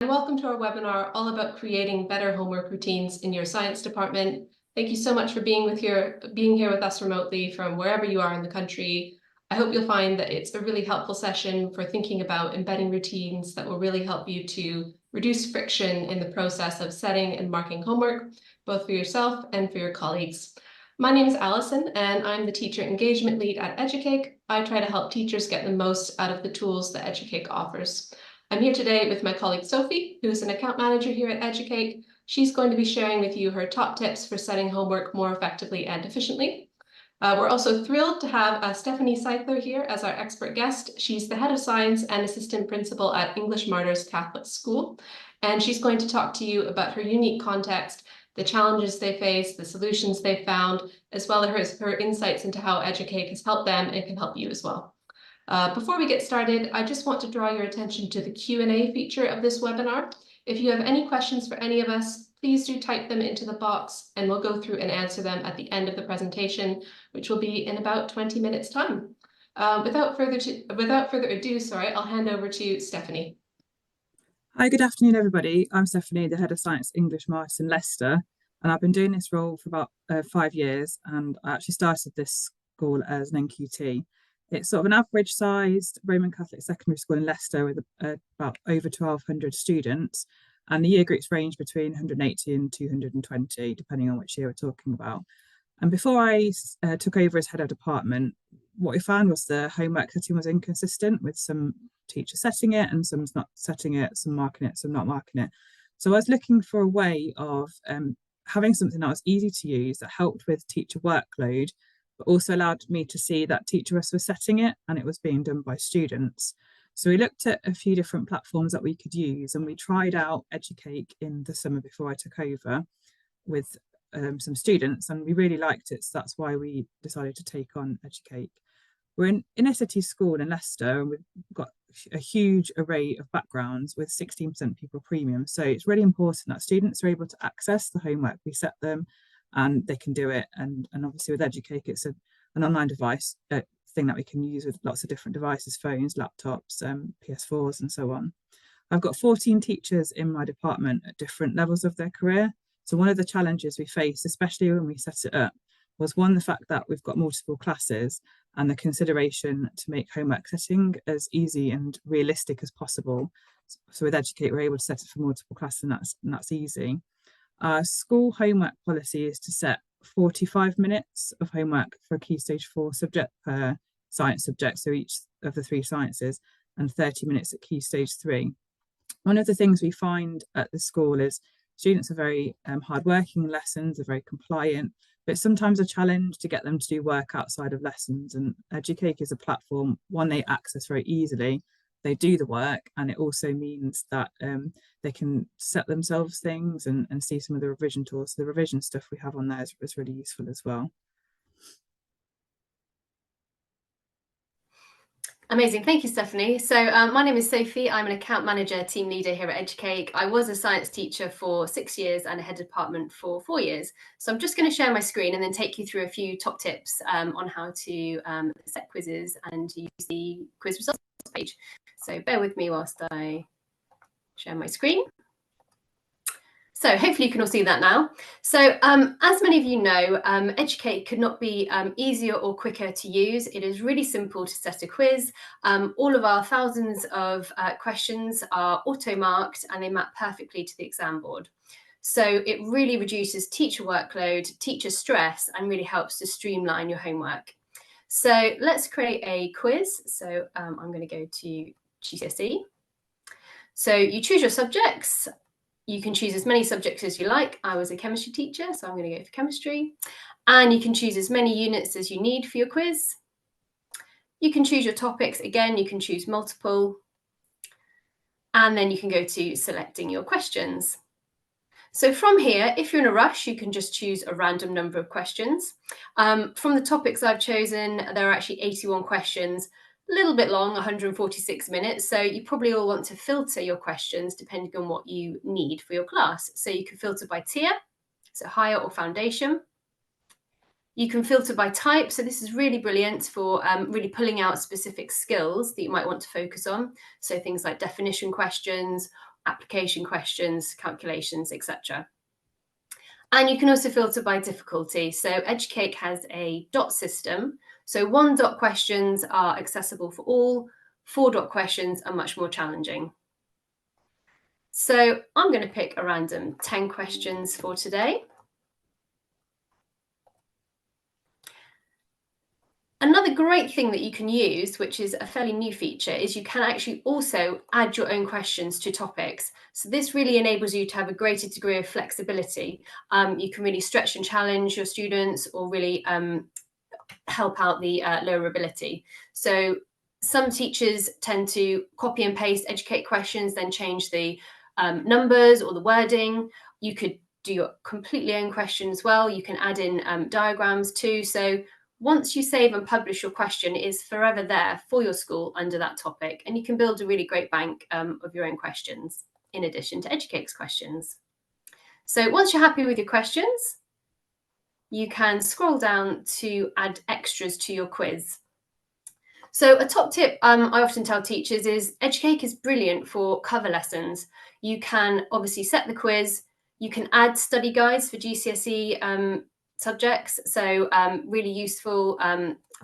And welcome to our webinar all about creating better homework routines in your science department. Thank you so much for being here with us remotely from wherever you are in the country. I hope you'll find that it's a really helpful session for thinking about embedding routines that will really help you to reduce friction in the process of setting and marking homework, both for yourself and for your colleagues. My name is Alison, and I'm the Teacher Engagement Lead at Educake. I try to help teachers get the most out of the tools that Educake offers. I'm here today with my colleague Sophie, who is an account manager here at Educake. She's going to be sharing with you her top tips for setting homework more effectively and efficiently. We're also thrilled to have Stephanie Seithler here as our expert guest. She's the head of science and assistant principal at English Martyrs Catholic School, and she's going to talk to you about her unique context, the challenges they face, the solutions they found, as well as her insights into how Educake has helped them and can help you as well. Before we get started, I just want to draw your attention to the Q&A feature of this webinar. If you have any questions for any of us, please do type them into the box and we'll go through and answer them at the end of the presentation, which will be in about 20 minutes time. Without further ado, I'll hand over to Stephanie. Hi, good afternoon, everybody. I'm Stephanie, the Head of Science English Martyrs in Leicester, and I've been doing this role for about 5 years, and I actually started this school as an NQT. It's sort of an average-sized Roman Catholic secondary school in Leicester with about over 1,200 students, and the year groups range between 180 and 220, depending on which year we're talking about. And before I took over as head of department, what we found was the homework setting was inconsistent, with some teachers setting it and some not setting it, some marking it, some not marking it. So I was looking for a way of having something that was easy to use, that helped with teacher workload, but also allowed me to see that teachers were setting it and it was being done by students. So we looked at a few different platforms that we could use, and we tried out Educake in the summer before I took over with some students, and we really liked it. So that's why we decided to take on Educake. We're in inner city school in Leicester, and we've got a huge array of backgrounds with 16% pupil premium. So it's really important that students are able to access the homework we set them and they can do it. And obviously with Educake, it's an online device thing that we can use with lots of different devices, phones, laptops, PS4s and so on. I've got 14 teachers in my department at different levels of their career. So one of the challenges we faced, especially when we set it up, was one, the fact that we've got multiple classes and the consideration to make homework setting as easy and realistic as possible. So with Educate, we're able to set it for multiple classes, and that's easy. Our school homework policy is to set 45 minutes of homework for a Key Stage 4 subject per science subject, so each of the 3 sciences, and 30 minutes at Key Stage 3. One of the things we find at the school is students are very hardworking in lessons, are very compliant, but it's sometimes a challenge to get them to do work outside of lessons. And Educake is a platform, one they access very easily, they do the work, and it also means that they can set themselves things and see some of the revision tools. So the revision stuff we have on there is really useful as well. Amazing, thank you, Stephanie. So my name is Sophie. I'm an account manager, team leader here at Educake. I was a science teacher for 6 years and a head department for 4 years. So I'm just going to share my screen and then take you through a few top tips on how to set quizzes and use the quiz results page. So bear with me whilst I share my screen. So hopefully you can all see that now. So as many of you know, Educake could not be easier or quicker to use. It is really simple to set a quiz. All of our thousands of questions are auto-marked and they map perfectly to the exam board. So it really reduces teacher workload, teacher stress, and really helps to streamline your homework. So let's create a quiz. So I'm going to go to GCSE. So you choose your subjects. You can choose as many subjects as you like. I was a chemistry teacher, so I'm going to go for chemistry. And you can choose as many units as you need for your quiz. You can choose your topics. Again, you can choose multiple. And then you can go to selecting your questions. So from here, if you're in a rush, you can just choose a random number of questions. From the topics I've chosen, there are actually 81 questions. A little bit long, 146 minutes. So you probably all want to filter your questions depending on what you need for your class. So you can filter by tier, so higher or foundation. You can filter by type. So this is really brilliant for really pulling out specific skills that you might want to focus on. So things like definition questions application questions, calculations, etc. And you can also filter by difficulty. So Educake has a dot system. So 1 dot questions are accessible for all, 4 dot questions are much more challenging. So I'm going to pick a random 10 questions for today. Another great thing that you can use, which is a fairly new feature, is you can actually also add your own questions to topics. So this really enables you to have a greater degree of flexibility. You can really stretch and challenge your students, or really help out the lower ability. So some teachers tend to copy and paste Educate questions, then change the numbers or the wording. You could do your completely own question as well. You can add in diagrams too. So once you save and publish your question, it is forever there for your school under that topic, and you can build a really great bank of your own questions in addition to Educate's questions. So once you're happy with your questions, you can scroll down to add extras to your quiz. So a top tip I often tell teachers is Educake is brilliant for cover lessons. You can obviously set the quiz, you can add study guides for GCSE subjects, so really useful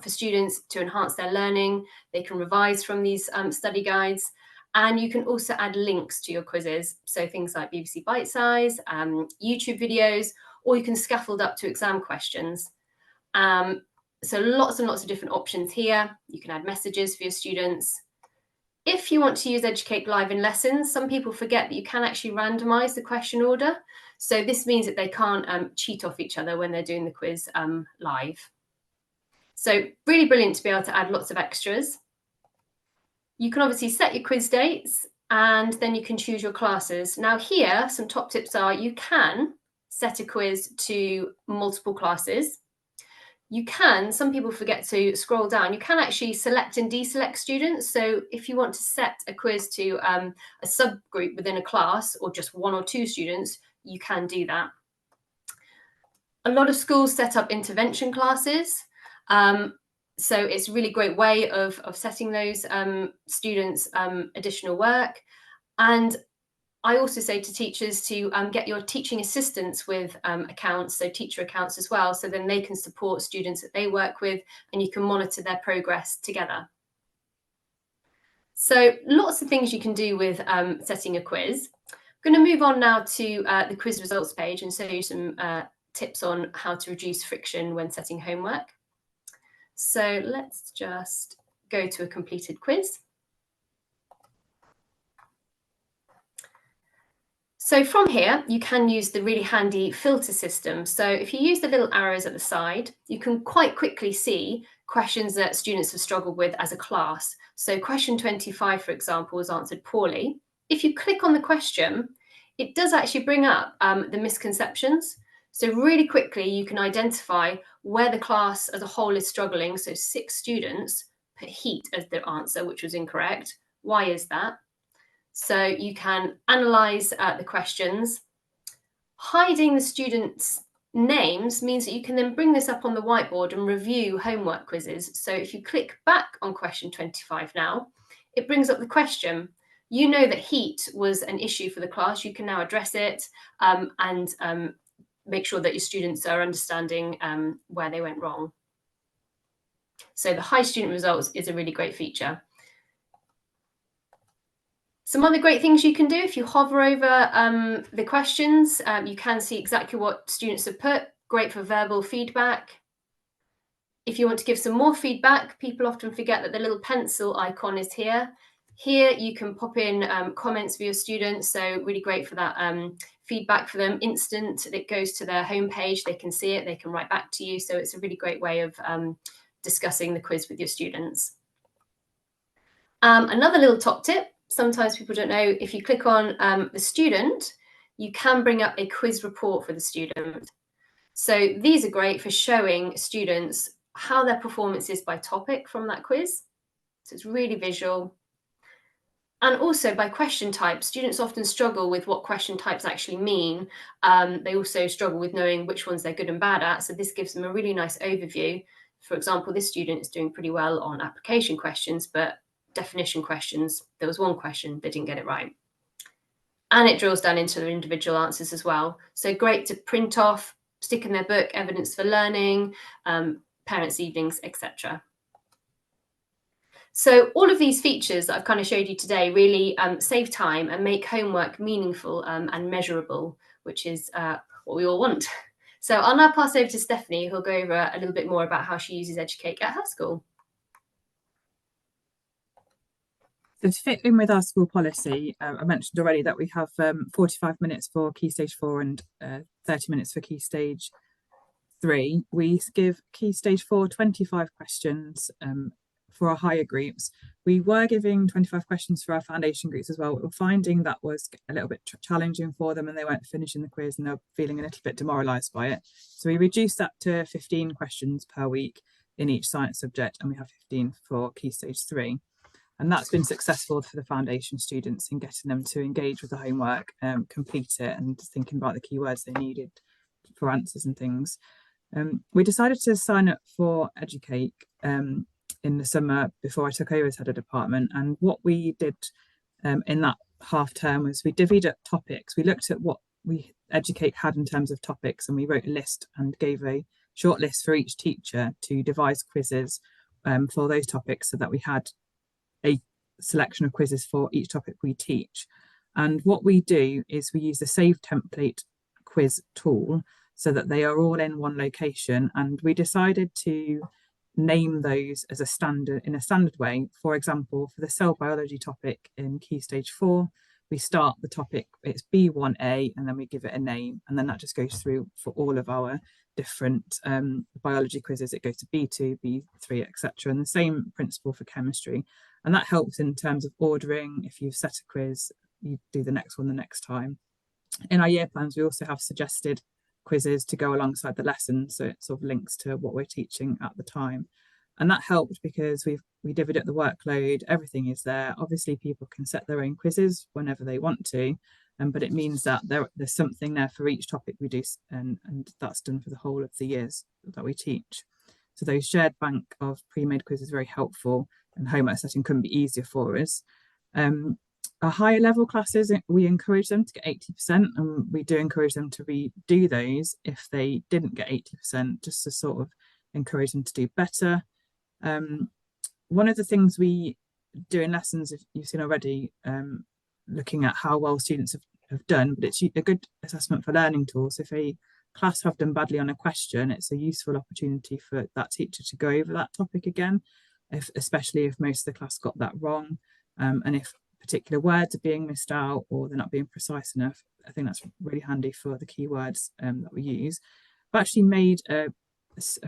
for students to enhance their learning. They can revise from these study guides, and you can also add links to your quizzes, so things like BBC Bitesize, YouTube videos, or you can scaffold up to exam questions. So lots and lots of different options here. You can add messages for your students. If you want to use Educate Live in lessons, some people forget that you can actually randomize the question order. So this means that they can't cheat off each other when they're doing the quiz live. So really brilliant to be able to add lots of extras. You can obviously set your quiz dates, and then you can choose your classes. Now here, some top tips are you can set a quiz to multiple classes. You can, some people forget to scroll down, you can actually select and deselect students. So if you want to set a quiz to a subgroup within a class, or just 1 or 2 students, you can do that. A lot of schools set up intervention classes. So it's a really great way of setting those students additional work. And I also say to teachers to get your teaching assistants with accounts, so teacher accounts as well, so then they can support students that they work with, and you can monitor their progress together. So lots of things you can do with setting a quiz. I'm going to move on now to the quiz results page and show you some tips on how to reduce friction when setting homework. So let's just go to a completed quiz. So from here, you can use the really handy filter system. So if you use the little arrows at the side, you can quite quickly see questions that students have struggled with as a class. So question 25, for example, was answered poorly. If you click on the question, it does actually bring up the misconceptions. So really quickly, you can identify where the class as a whole is struggling. So 6 students put heat as their answer, which was incorrect. Why is that? So you can analyze the questions. Hiding the students' names means that you can then bring this up on the whiteboard and review homework quizzes. So if you click back on question 25 now, it brings up the question. You know that heat was an issue for the class. You can now address it and make sure that your students are understanding where they went wrong. So the high student results is a really great feature. Some other great things you can do, if you hover over the questions, you can see exactly what students have put. Great for verbal feedback. If you want to give some more feedback, people often forget that the little pencil icon is here. Here you can pop in comments for your students, so really great for that feedback for them, instant. It goes to their homepage, they can see it, they can write back to you. So it's a really great way of discussing the quiz with your students. Another little top tip, sometimes people don't know, if you click on the student, you can bring up a quiz report for the student. So these are great for showing students how their performance is by topic from that quiz. So it's really visual. And also by question type, students often struggle with what question types actually mean. They also struggle with knowing which ones they're good and bad at. So this gives them a really nice overview. For example, this student is doing pretty well on application questions, but definition questions, there was one question they didn't get it right. and it drills down into their individual answers as well. So great to print off, stick in their book, evidence for learning, parents' evenings, etc. So all of these features that I've kind of showed you today really save time and make homework meaningful and measurable, which is what we all want. So I'll now pass over to Stephanie, who'll go over a little bit more about how she uses Educake at her school. So to fit in with our school policy, I mentioned already that we have 45 minutes for Key Stage 4 and 30 minutes for Key Stage 3. We give Key Stage 4 25 questions for our higher groups. We were giving 25 questions for our foundation groups as well. We're finding that was a little bit challenging for them and they weren't finishing the quiz and they're feeling a little bit demoralised by it. So we reduced that to 15 questions per week in each science subject, and we have 15 for Key Stage 3. And that's been successful for the foundation students in getting them to engage with the homework, complete it, and thinking about the keywords they needed for answers and things. We decided to sign up for Educake in the summer before I took over as head of department. And what we did in that half term was we divvied up topics. We looked at what Educake had in terms of topics, and we wrote a list and gave a short list for each teacher to devise quizzes for those topics, so that we had a selection of quizzes for each topic we teach. And what we do is we use the Save Template quiz tool so that they are all in one location, and we decided to name those as a standard, in a standard way. For example, for the cell biology topic in Key Stage 4, we start the topic, it's B1A, and then we give it a name, and then that just goes through for all of our different biology quizzes. It goes to B2, B3, etc. And the same principle for chemistry. And that helps in terms of ordering. If you've set a quiz, you do the next one the next time. In our year plans, we also have suggested quizzes to go alongside the lessons, so it sort of links to what we're teaching at the time. And that helped because we divvied up the workload, everything is there. Obviously, people can set their own quizzes whenever they want to, but it means that there's something there for each topic we do, and that's done for the whole of the years that we teach. So those shared bank of pre-made quizzes is very helpful, and homework setting couldn't be easier for us. Our higher level classes, we encourage them to get 80%, and we do encourage them to redo those if they didn't get 80%, just to sort of encourage them to do better. One of the things we do in lessons, if you've seen already, looking at how well students have done, but it's a good assessment for learning tools. If a class have done badly on a question, it's a useful opportunity for that teacher to go over that topic again, especially if most of the class got that wrong, and if particular words are being missed out or they're not being precise enough. I think that's really handy for the keywords that we use. I've actually made a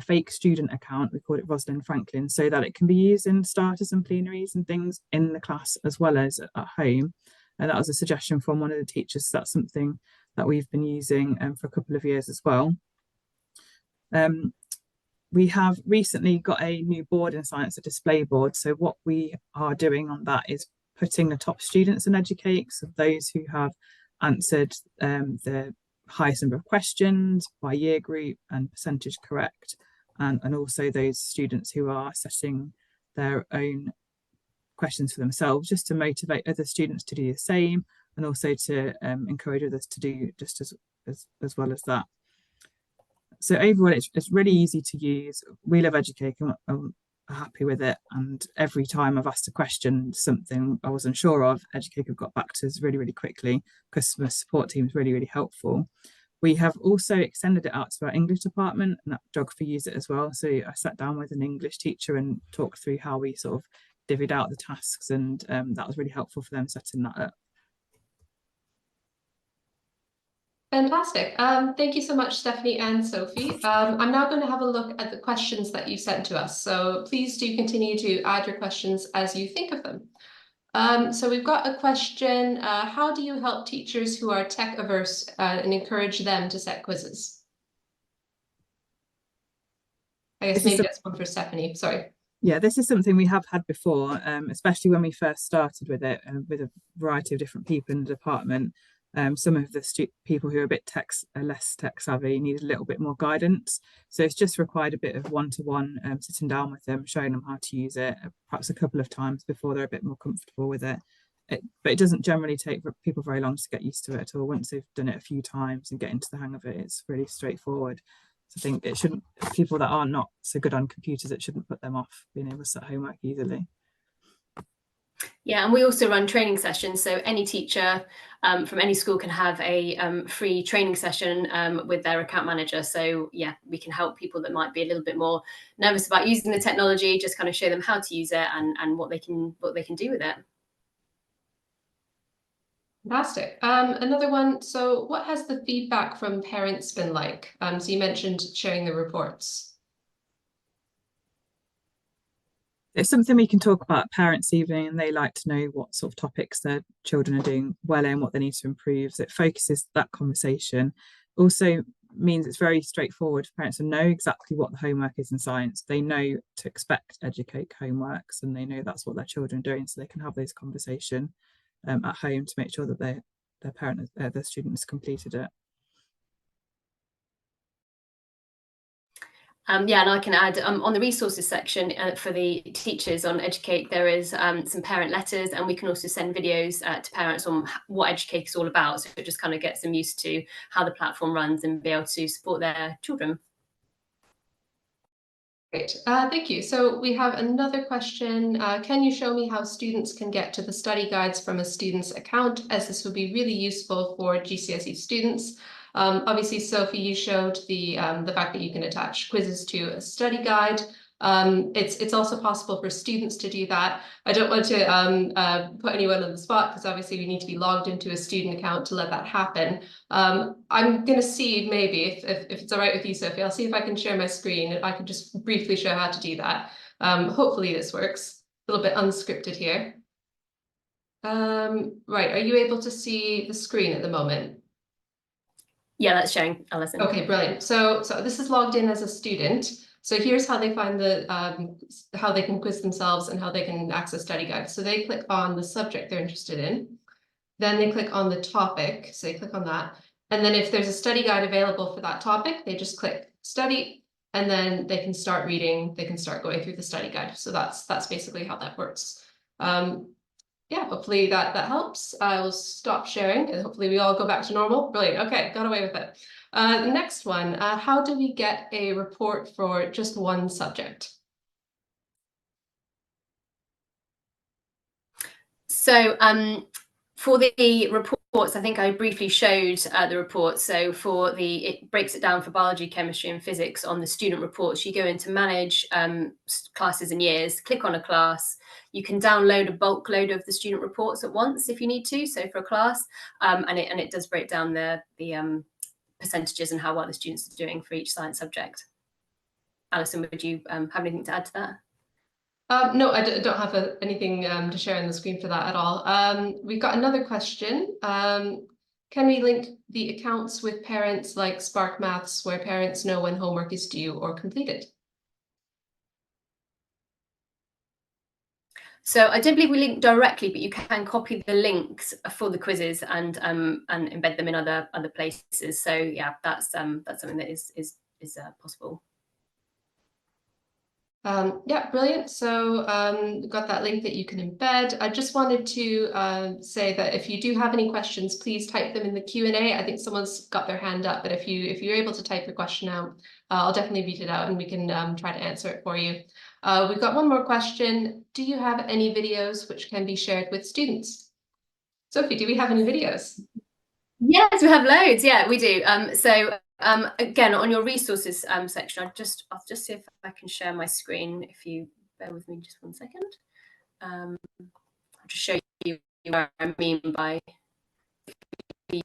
fake student account, we call it Rosalind Franklin, so that it can be used in starters and plenaries and things in the class as well as at home. And that was a suggestion from one of the teachers. So that's something that we've been using for a couple of years as well. We have recently got a new board in science, a display board. So what we are doing on that is putting the top students in Educake, so those who have answered the highest number of questions by year group and percentage correct, and also those students who are setting their own questions for themselves, just to motivate other students to do the same, and also to encourage others to do just as well as that. So overall, it's really easy to use. We love Educake and I'm happy with it. And every time I've asked a question, something I wasn't sure of, Educake have got back to us really, really quickly. Customer support team is really, really helpful. We have also extended it out to our English department, and that geography use it as well. So I sat down with an English teacher and talked through how we sort of divvied out the tasks, and that was really helpful for them setting that up. Fantastic. Thank you so much, Stephanie and Sophie. I'm now going to have a look at the questions that you sent to us. So please do continue to add your questions as you think of them. So we've got a question. How do you help teachers who are tech averse and encourage them to set quizzes? I guess maybe that's one for Stephanie. Sorry. Yeah, this is something we have had before, especially when we first started with it, with a variety of different people in the department. Some of the people who are a bit less tech savvy need a little bit more guidance. So it's just required a bit of one-to-one sitting down with them, showing them how to use it, perhaps a couple of times before they're a bit more comfortable with it. but it doesn't generally take people very long to get used to it at all. Once they've done it a few times and get into the hang of it, it's really straightforward. So I think it shouldn't, people that are not so good on computers, it shouldn't put them off being able to set homework easily. Yeah, and we also run training sessions. So any teacher from any school can have a free training session with their account manager. So yeah, we can help people that might be a little bit more nervous about using the technology, just kind of show them how to use it and what they can do with it. Fantastic. Another one. So what has the feedback from parents been like? So you mentioned sharing the reports. It's something we can talk about at parents' evening, and they like to know what sort of topics their children are doing well in, what they need to improve. So it focuses that conversation. Also means it's very straightforward for parents to know exactly what the homework is in science. They know to expect Educate homeworks, and they know that's what their children are doing, so they can have those conversations at home to make sure that their students completed it. Yeah, and I can add on the resources section for the teachers on Educate, there is some parent letters, and we can also send videos to parents on what Educate is all about. So it just kind of gets them used to how the platform runs and be able to support their children. Great, thank you. So we have another question. Can you show me how students can get to the study guides from a student's account, as this would be really useful for GCSE students? Obviously, Sophie, you showed the fact that you can attach quizzes to a study guide. It's also possible for students to do that. I don't want to put anyone on the spot, because obviously we need to be logged into a student account to let that happen. I'm going to see, maybe if it's all right with you, Sophie, I'll see if I can share my screen. I can just briefly show how to do that. Hopefully this works. A little bit unscripted here. Right, are you able to see the screen at the moment? Yeah, that's showing, Alison. Okay, brilliant. So this is logged in as a student. So here's how they find the how they can quiz themselves and how they can access study guides. So they click on the subject they're interested in. Then they click on the topic. So they click on that. And then if there's a study guide available for that topic, they just click study, and then they can start reading. They can start going through the study guide. So that's basically how that works. Yeah, hopefully that helps. I will stop sharing, and hopefully we all go back to normal. Brilliant. Okay, got away with it. The next one, how do we get a report for just one subject? So for the reports, I think I briefly showed the reports. So it breaks it down for biology, chemistry, and physics on the student reports. You go into manage classes and years, click on a class. You can download a bulk load of the student reports at once if you need to. So for a class, and it does break down the percentages and how well the students are doing for each science subject. Alison, would you have anything to add to that? No, I don't have anything to share on the screen for that at all. We've got another question. Can we link the accounts with parents like Spark Maths, where parents know when homework is due or completed? So I don't believe we link directly, but you can copy the links for the quizzes and embed them in other places. So yeah, that's something that is possible. Yeah, brilliant. So we've got that link that you can embed. I just wanted to say that if you do have any questions, please type them in the Q&A. I think someone's got their hand up, but if you're able to type your question out, I'll definitely read it out and we can try to answer it for you. We've got one more question. Do you have any videos which can be shared with students? Sophie, do we have any videos? Yes, we have loads. Yeah, we do. Again, on your resources section, I'll just see if I can share my screen. If you bear with me just 1 second, I'll just show you what I mean by. You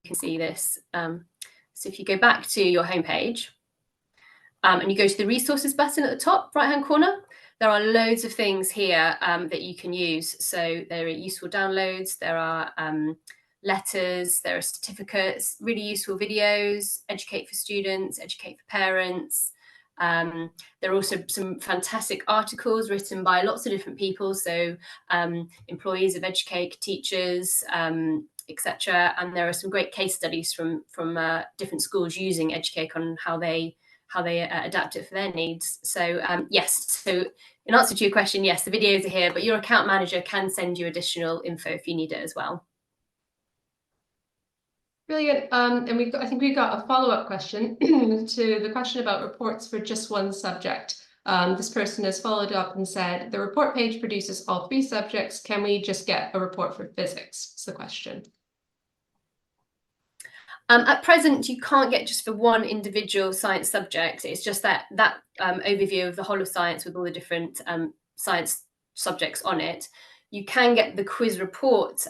can see this. So if you go back to your homepage and you go to the resources button at the top right-hand corner, there are loads of things here that you can use. So there are useful downloads. There are letters, there are certificates, really useful videos, Educate for students, Educate for parents. There are also some fantastic articles written by lots of different people, so employees of Educate, teachers, etc. And there are some great case studies from different schools using Educate on how they how they adapt it for their needs. So yes, so in answer to your question, yes, the videos are here, but your account manager can send you additional info if you need it as well. Brilliant. And I think we've got a follow-up question to the question about reports for just one subject. This person has followed up and said, the report page produces all 3 subjects. Can we just get a report for physics? Is the question. At present, you can't get just for one individual science subject. It's just that overview of the whole of science with all the different science subjects on it. You can get the quiz report,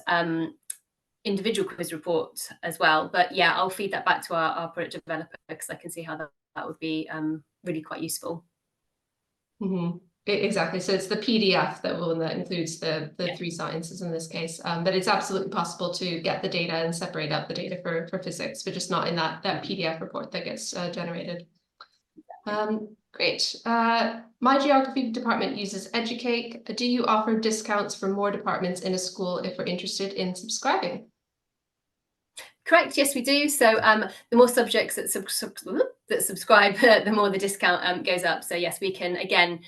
individual quiz report as well. But yeah, I'll feed that back to our product developer because I can see how that would be really quite useful. Exactly. So it's the PDF that includes the 3 sciences in this case. But it's absolutely possible to get the data and separate out the data for physics, but just not in that PDF report that gets generated. Great. My geography department uses Educake. Do you offer discounts for more departments in a school if we're interested in subscribing? Correct. Yes, we do. So the more subjects that subscribe, the more the discount goes up. So yes, we can, again,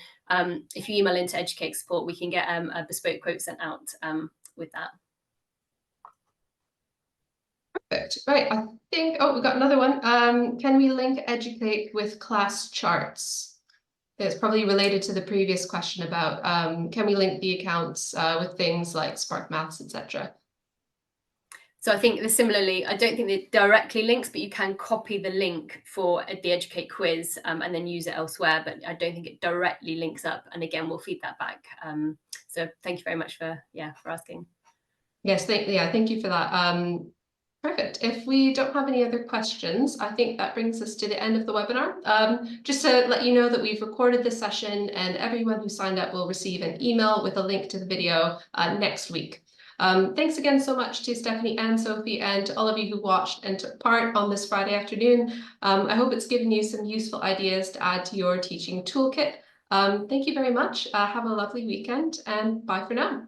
if you email into Educake support, we can get a bespoke quote sent out with that. Perfect. Right. I think, we've got another one. Can we link Educake with class charts? It's probably related to the previous question about can we link the accounts with things like Spark Maths, etc. So I think similarly, I don't think it directly links, but you can copy the link for the Educate quiz and then use it elsewhere. But I don't think it directly links up. And again, we'll feed that back. So thank you very much for asking. Yes, thank you for that. Perfect. If we don't have any other questions, I think that brings us to the end of the webinar. Just to let you know that we've recorded this session and everyone who signed up will receive an email with a link to the video next week. Thanks again so much to Stephanie and Sophie and to all of you who watched and took part on this Friday afternoon. I hope it's given you some useful ideas to add to your teaching toolkit. Thank you very much. Have a lovely weekend and bye for now.